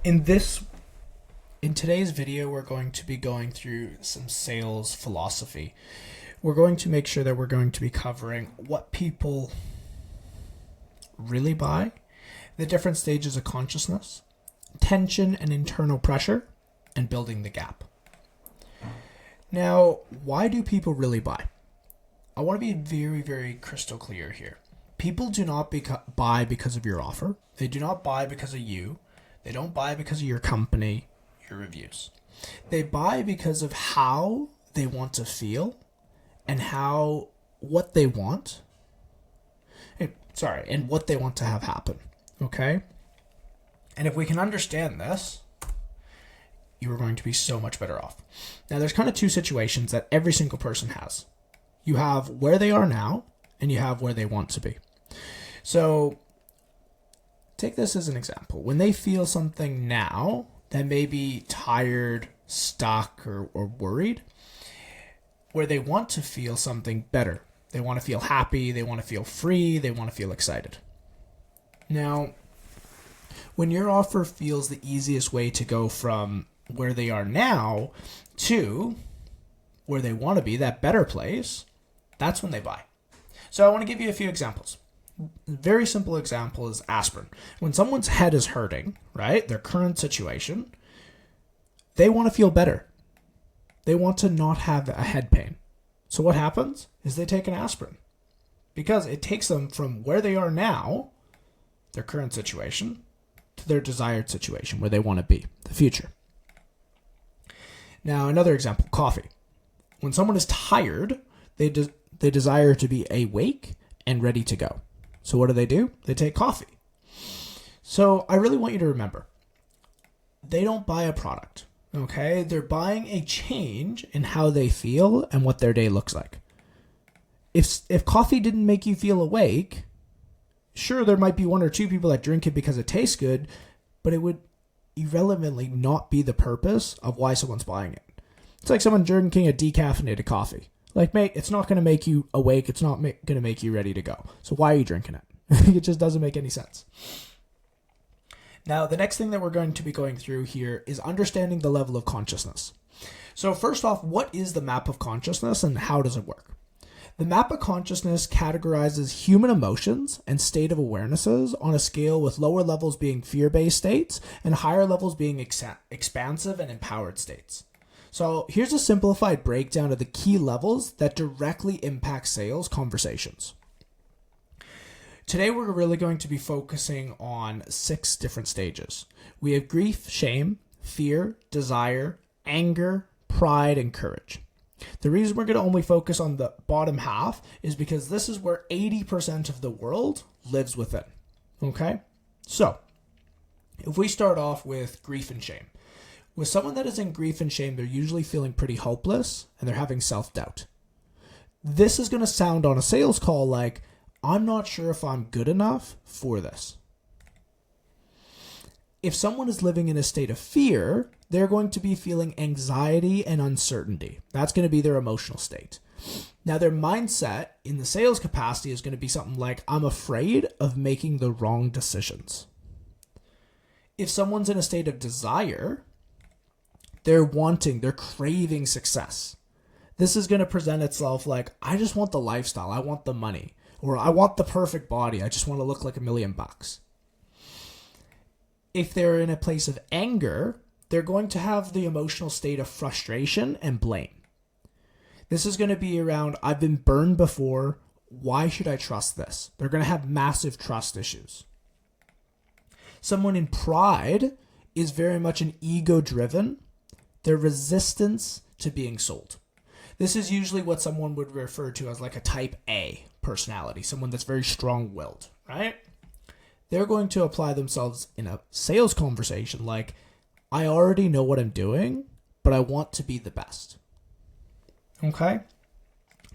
In this in today's video, we're going to be going through some sales philosophy. We're going to make sure that we're going to be covering what people really buy, the different stages of consciousness, tension and internal pressure, and building the gap. Now, why do people really buy? I want to be very, very crystal clear here. People do not buy because of your offer. They do not buy because of you. They don't buy because of your company, your reviews. They buy because of how they want to feel and what they want. And what they want to have happen. Okay? And if we can understand this, you are going to be so much better off. Now, there's kind of two situations that every single person has. You have where they are now, and you have where they want to be. So, take this as an example. When they feel something now that may be tired, stuck, or worried, where they want to feel something better. They want to feel happy, they want to feel free, they want to feel excited. Now, when your offer feels the easiest way to go from where they are now to where they want to be, that better place, that's when they buy. So I want to give you a few examples. A very simple example is aspirin. When someone's head is hurting, right, their current situation, they want to feel better. They want to not have a head pain. So what happens is they take an aspirin because it takes them from where they are now, their current situation, to their desired situation, where they want to be, the future. Now, another example, coffee. When someone is tired, they desire to be awake and ready to go. So what do? They take coffee. So I really want you to remember, they don't buy a product, okay? They're buying a change in how they feel and what their day looks like. If coffee didn't make you feel awake, sure, there might be one or two people that drink it because it tastes good, but it would irrelevantly not be the purpose of why someone's buying it. It's like someone drinking a decaffeinated coffee. Like, mate, it's not going to make you awake. It's not going to make you ready to go. So why are you drinking it? It just doesn't make any sense. Now, the next thing that we're going to be going through here is understanding the level of consciousness. So first off, what is the map of consciousness and how does it work? The map of consciousness categorizes human emotions and state of awarenesses on a scale with lower levels being fear-based states and higher levels being expansive and empowered states. So here's a simplified breakdown of the key levels that directly impact sales conversations. Today we're really going to be focusing on 6 different stages. We have grief, shame, fear, desire, anger, pride, and courage. The reason we're going to only focus on the bottom half is because this is where 80% of the world lives within. Okay? So, if we start off with grief and shame. With someone that is in grief and shame, they're usually feeling pretty hopeless and they're having self-doubt. This is going to sound on a sales call like, I'm not sure if I'm good enough for this. If someone is living in a state of fear, they're going to be feeling anxiety and uncertainty. That's going to be their emotional state. Now, their mindset in the sales capacity is going to be something like, I'm afraid of making the wrong decisions. If someone's in a state of desire, they're craving success. This is going to present itself like, I just want the lifestyle, I want the money, or I want the perfect body, I just want to look like $1 million. If they're in a place of anger, they're going to have the emotional state of frustration and blame. This is going to be around, I've been burned before, why should I trust this? They're going to have massive trust issues. Someone in pride is very much an ego-driven. Their resistance to being sold. This is usually what someone would refer to as like a type A personality, someone that's very strong-willed, right? They're going to apply themselves in a sales conversation like, I already know what I'm doing, but I want to be the best. Okay?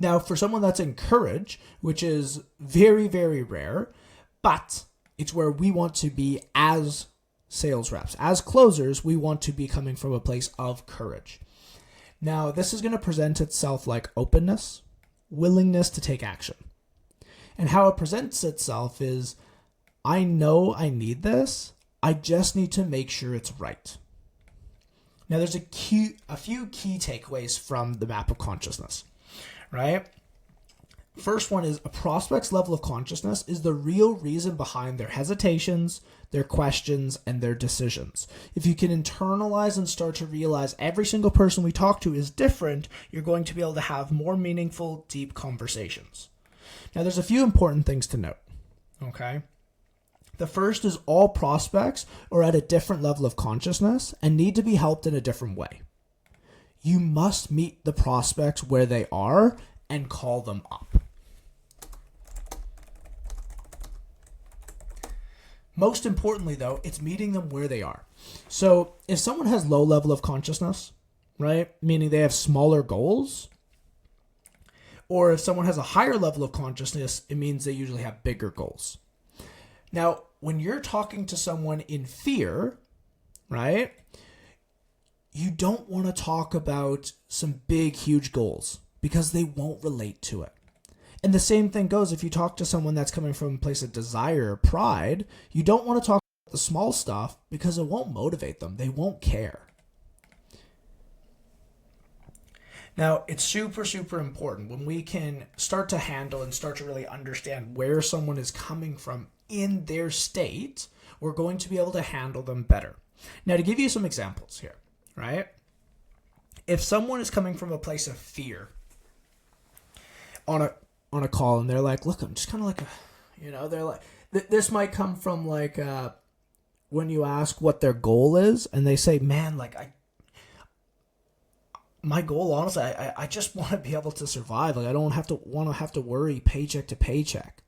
Now, for someone that's in courage, which is very, very rare, but it's where we want to be as sales reps. As closers, we want to be coming from a place of courage. Now, this is going to present itself like openness, willingness to take action. And how it presents itself is, I know I need this. I just need to make sure it's right. Now, there's a few key takeaways from the map of consciousness, right? First one is a prospect's level of consciousness is the real reason behind their hesitations, their questions, and their decisions. If you can internalize and start to realize every single person we talk to is different, you're going to be able to have more meaningful, deep conversations. Now, there's a few important things to note, okay? The first is all prospects are at a different level of consciousness and need to be helped in a different way. You must meet the prospects where they are and call them up. Most importantly, though, it's meeting them where they are. So if someone has low level of consciousness, right, meaning they have smaller goals, or if someone has a higher level of consciousness, it means they usually have bigger goals. Now, when you're talking to someone in fear, right, you don't want to talk about some big, huge goals because they won't relate to it. And the same thing goes if you talk to someone that's coming from a place of desire or pride, you don't want to talk about the small stuff because it won't motivate them. They won't care. Now, it's super, super important when we can start to handle and start to really understand where someone is coming from in their state, we're going to be able to handle them better. Now, to give you some examples here, right? If someone is coming from a place of fear on a call and they're like, look, I'm just kind of like they're like, this might come from like when you ask what their goal is and they say, man, like my goal, honestly, I just want to be able to survive. Like I don't want to worry paycheck to paycheck.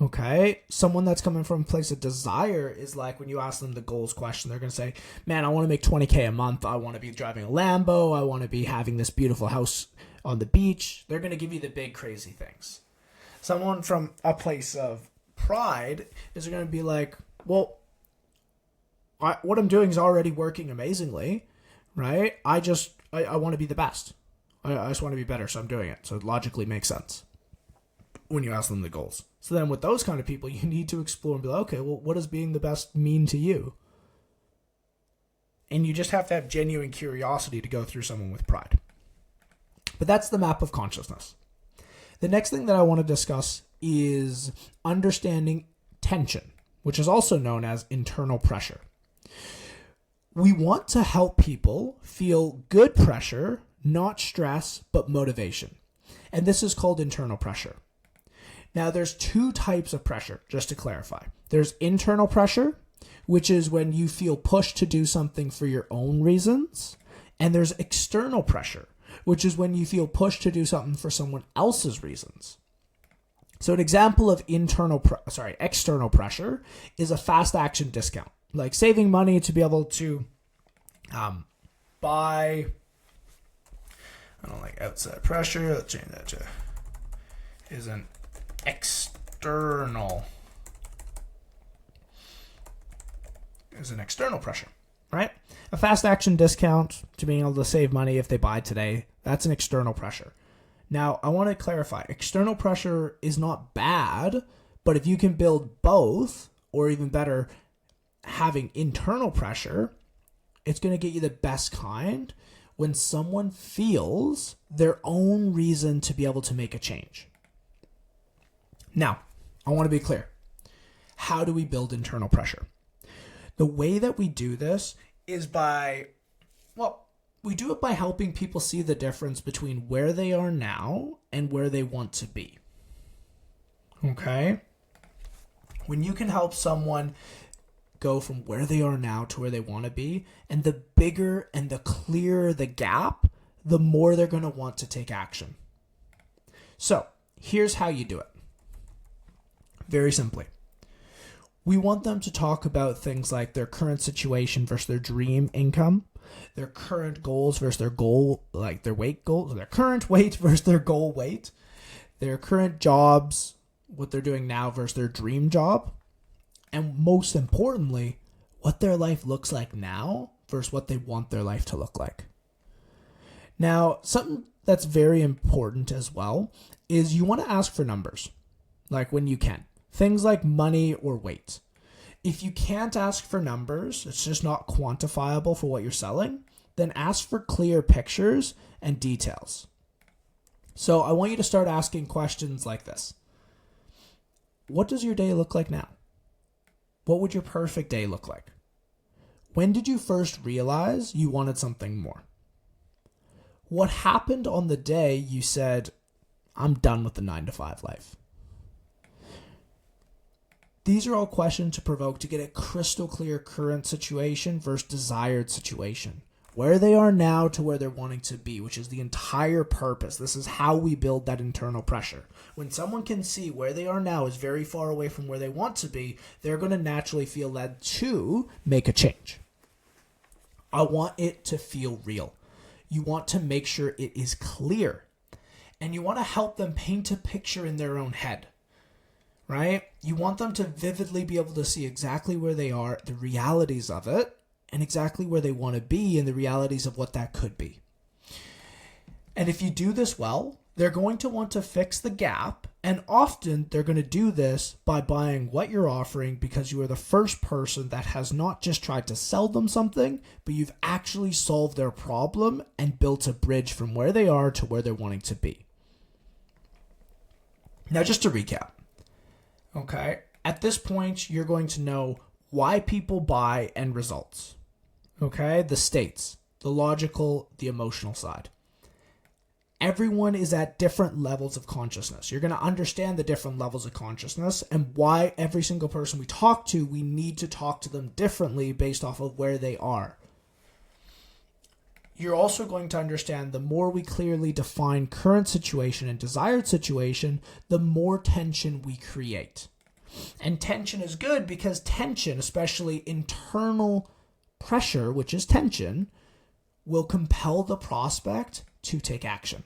Okay, someone that's coming from a place of desire is like when you ask them the goals question, they're going to say, man, I want to make $20,000 a month. I want to be driving a Lambo. I want to be having this beautiful house on the beach. They're going to give you the big crazy things. Someone from a place of pride is going to be like, well, what I'm doing is already working amazingly, right? I want to be the best. I just want to be better, so I'm doing it. So it logically makes sense when you ask them the goals. So then with those kind of people, you need to explore and be like, okay, well, what does being the best mean to you? And you just have to have genuine curiosity to go through someone with pride. But that's the map of consciousness. The next thing that I want to discuss is understanding tension, which is also known as internal pressure. We want to help people feel good pressure, not stress, but motivation. And this is called internal pressure. Now, there's two types of pressure, just to clarify. There's internal pressure, which is when you feel pushed to do something for your own reasons. And there's external pressure, which is when you feel pushed to do something for someone else's reasons. So an example of external pressure is a fast action discount, like saving money to be able to buy. I don't like outside pressure. Let's change that to is an external pressure, right? A fast action discount to being able to save money if they buy today, that's an external pressure. Now, I want to clarify, external pressure is not bad, but if you can build both, or even better, having internal pressure, it's going to get you the best kind when someone feels their own reason to be able to make a change. Now, I want to be clear. How do we build internal pressure? The way that we do this is we do it by helping people see the difference between where they are now and where they want to be. Okay? When you can help someone go from where they are now to where they want to be, and the bigger and the clearer the gap, the more they're going to want to take action. So, here's how you do it. Very simply. We want them to talk about things like their current situation versus their dream income, their current goals versus their goal, like their weight goals, their current weight versus their goal weight, their current jobs, what they're doing now versus their dream job, and most importantly, what their life looks like now versus what they want their life to look like. Now, something that's very important as well is you want to ask for numbers, like when you can. Things like money or weight. If you can't ask for numbers, it's just not quantifiable for what you're selling, then ask for clear pictures and details. So I want you to start asking questions like this. What does your day look like now? What would your perfect day look like? When did you first realize you wanted something more? What happened on the day you said, I'm done with the 9-to-5 life? These are all questions to provoke to get a crystal clear current situation versus desired situation. Where they are now to where they're wanting to be, which is the entire purpose. This is how we build that internal pressure. When someone can see where they are now is very far away from where they want to be, they're going to naturally feel led to make a change. I want it to feel real. You want to make sure it is clear. And you want to help them paint a picture in their own head. Right? You want them to vividly be able to see exactly where they are, the realities of it, and exactly where they want to be and the realities of what that could be. And if you do this well, they're going to want to fix the gap, and often they're going to do this by buying what you're offering because you are the first person that has not just tried to sell them something, but you've actually solved their problem and built a bridge from where they are to where they're wanting to be. Now, just to recap, okay, at this point, you're going to know why people buy and results. Okay, the states, the logical, the emotional side. Everyone is at different levels of consciousness. You're going to understand the different levels of consciousness and why every single person we talk to, we need to talk to them differently based off of where they are. You're also going to understand the more we clearly define current situation and desired situation, the more tension we create. And tension is good because tension, especially internal pressure, which is tension, will compel the prospect to take action.